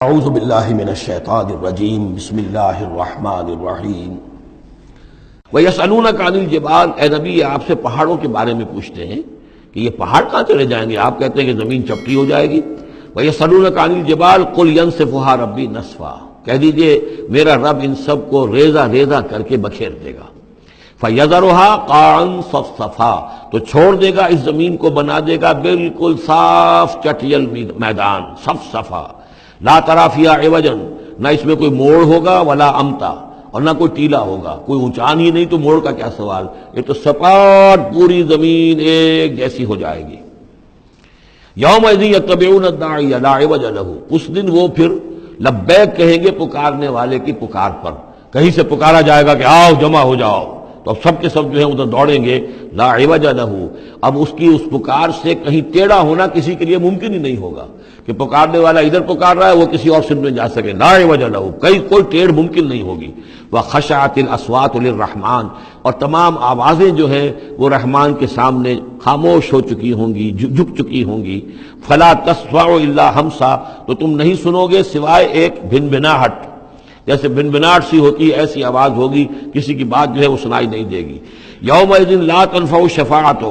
اعوذ باللہ من الشیطان الرجیم بسم اللہ الرحمن الرحیم وَيَسْأَلُونَكَ عَنِ الْجِبَالِ، اے نبی یہ آپ سے پہاڑوں کے بارے میں پوچھتے ہیں کہ یہ پہاڑ کہاں چلے جائیں گے، آپ کہتے ہیں کہ زمین چپٹی ہو جائے گی۔ وَيَسْأَلُونَكَ عَنِ الْجِبَالِ قُلْ يَنسِفُهَا رَبِّي نَسْفًا، کہہ دیجئے میرا رب ان سب کو ریزہ ریزہ کر کے بکھیر دے گا۔ فَيَذَرُهَا قَاعًا صَفْصَفًا، تو چھوڑ دے گا اس زمین کو، بنا دے گا بالکل صاف چٹیل میدان، صفصفا، لا تری فیہا عوجا، نہ اس میں کوئی موڑ ہوگا ولا امتا، اور نہ کوئی ٹیلا ہوگا، کوئی اونچان ہی نہیں تو موڑ کا کیا سوال، یہ تو سپاٹ پوری زمین ایک جیسی ہو جائے گی۔ یومئذ یتبعون الداعی لا عوج لہ، اس دن وہ پھر لبیک کہیں گے پکارنے والے کی پکار پر، کہیں سے پکارا جائے گا کہ آؤ جمع ہو جاؤ، تو اب سب کے سب جو ہے ادھر دوڑیں گے، لا عوج لہ، اب اس کی اس پکار سے کہیں ٹیڑھا ہونا کسی کے لیے ممکن ہی نہیں ہوگا کہ پکارنے والا ادھر پکار رہا ہے وہ کسی اور سمت میں جا سکے، لا عوج لہ، کوئی ٹیڑھ ممکن نہیں ہوگی۔ وخشعت الاصوات للرحمن، اور تمام آوازیں جو ہیں وہ رحمان کے سامنے خاموش ہو چکی ہوں گی، جھک چکی ہوں گی۔ فلا تسمع الا ہمسا، تو تم نہیں سنو گے سوائے ایک بھنبھناہٹ، جیسے بھنبھناہٹ سی ہوتی ہے ایسی آواز ہوگی، کسی کی بات جو ہے وہ سنائی نہیں دے گی۔ یومئذ لا تنفع الشفاعۃ،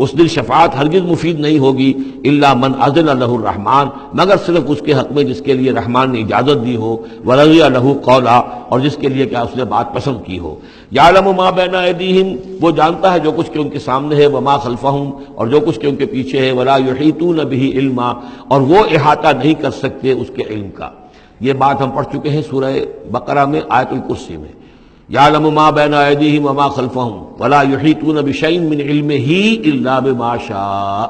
اس دن شفاعت ہرگز مفید نہیں ہوگی، الا من اذن لہ الرحمن، مگر صرف اس کے حق میں جس کے لیے رحمان نے اجازت دی ہو، ورضی لہ قولا، اور جس کے لیے کیا اس نے بات پسند کی ہو۔ یعلم ما بین ایدیہم، وہ جانتا ہے جو کچھ کہ ان کے سامنے ہے، وما خلفہم، اور جو کچھ کہ ان کے پیچھے ہے، ولا یحیطون بہ علما، اور وہ احاطہ نہیں کر سکتے اس کے علم کا۔ یہ بات ہم پڑھ چکے ہیں سورہ بقرہ میں، آیت الکرسی میں۔ یعلم ما بین ایدیہم وما خلفہم ولا یحیطون بشیء من علمہ الا بما شاء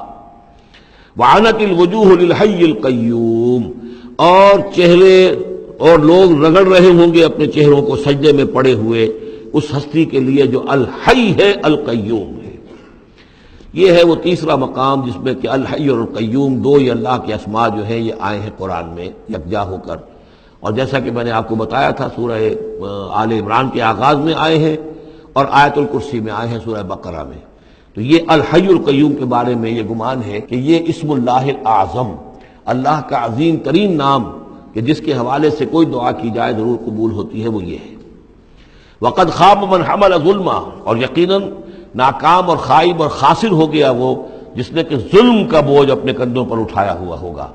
وعنت الوجوہ للحی القیوم، اور چہرے اور لوگ رگڑ رہے ہوں گے اپنے چہروں کو سجدے میں پڑے ہوئے اس ہستی کے لیے جو الحی ہے، القیوم ہے۔ یہ ہے وہ تیسرا مقام جس میں کہ الحی اور القیوم دو ہی اللہ کے اسماء جو ہیں یہ آئے ہیں قرآن میں یکجا ہو کر، اور جیسا کہ میں نے آپ کو بتایا تھا سورہ آل عمران کے آغاز میں آئے ہیں اور آیت الکرسی میں آئے ہیں سورہ بقرہ میں۔ تو یہ الحی القیوم کے بارے میں یہ گمان ہے کہ یہ اسم اللہ الاعظم، اللہ کا عظیم ترین نام کہ جس کے حوالے سے کوئی دعا کی جائے ضرور قبول ہوتی ہے، وہ یہ ہے۔ وقد خاب من حمل ظلما، اور یقیناً ناکام اور خائب اور خاسر ہو گیا وہ جس نے کہ ظلم کا بوجھ اپنے کندھوں پر اٹھایا ہوا ہوگا۔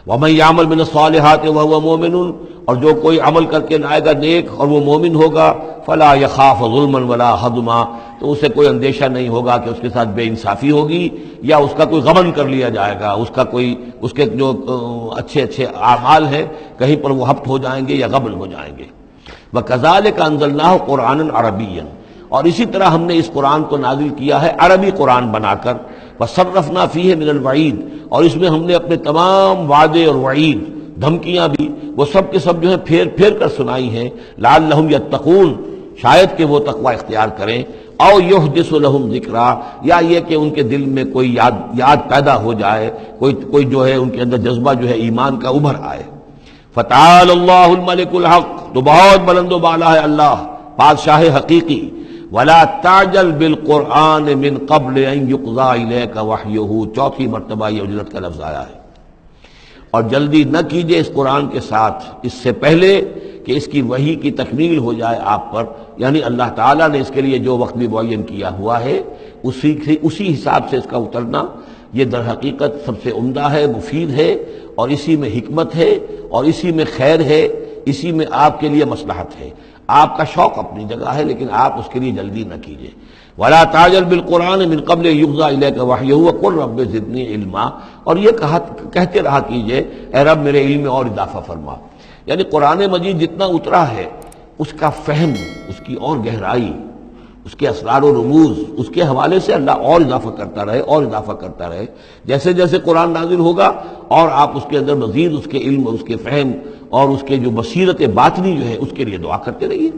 وَمَن يَعْمَلْ مِنَ الصَّالِحَاتِ وَهُوَ مُؤْمِنٌ، اور جو کوئی عمل کر کے لائے گا نیک اور وہ مومن ہوگا، فَلَا يَخَافُ ظُلْمًا وَلَا حَظْمًا، تو اسے کوئی اندیشہ نہیں ہوگا کہ اس کے ساتھ بے انصافی ہوگی یا اس کا کوئی غبن کر لیا جائے گا، اس کے جو اچھے اعمال ہیں کہیں پر وہ ہفت ہو جائیں گے یا غبن ہو جائیں گے۔ وَكَذَلِكَ أَنزَلْنَاهُ قُرْآنًا عَرَبِيًّا، اور اسی طرح ہم نے اس قرآن کو نازل کیا ہے عربی قرآن بنا کر۔ وَصَرَّفْنَا فِيهِ مِنَ الْوَعِيدِ، اور اس میں ہم نے اپنے تمام وعدے اور وعید، دھمکیاں بھی وہ سب کے سب جو ہے پھیر پھیر کر سنائی ہیں، لعلہم یتقون، شاید کہ وہ تقوی اختیار کریں، او یحدث لہم ذکرا، یا یہ کہ ان کے دل میں کوئی یاد پیدا ہو جائے، کوئی جو ہے ان کے اندر جذبہ جو ہے ایمان کا ابھر آئے۔ فتعال اللہ الملک الحق، تو بہت بلند و بالا ہے اللہ بادشاہ حقیقی۔ ولا تعجل بالقرآن من قبل ان یقضى الیک وحیہ، چوتھی مرتبہ یہ اجلت کا لفظ آیا ہے۔ اور جلدی نہ کیجئے اس قرآن کے ساتھ اس سے پہلے کہ اس کی وحی کی تکمیل ہو جائے آپ پر، یعنی اللہ تعالیٰ نے اس کے لیے جو وقت بھی معین کیا ہوا ہے اسی حساب سے اس کا اترنا یہ در حقیقت سب سے عمدہ ہے، مفید ہے، اور اسی میں حکمت ہے، اور اسی میں خیر ہے، اسی میں آپ کے لیے مصلحت ہے۔ آپ کا شوق اپنی جگہ ہے لیکن آپ اس کے لیے جلدی نہ کیجئے۔ ولا تعجل بالقرآن من قبل یقضى الیک وحیہ وقل رب زدنی علما، اور یہ کہتے رہا کیجئے اے رب میرے علم میں اور اضافہ فرما، یعنی قرآن مجید جتنا اترا ہے اس کا فہم، اس کی اور گہرائی، اس کے اسرار و رموز، اس کے حوالے سے اللہ اور اضافہ کرتا رہے اور اضافہ کرتا رہے۔ جیسے جیسے قرآن نازل ہوگا اور آپ اس کے اندر مزید اس کے علم، اس کے فہم اور اس کے جو بصیرت باطنی جو ہے اس کے لیے دعا کرتے رہیے۔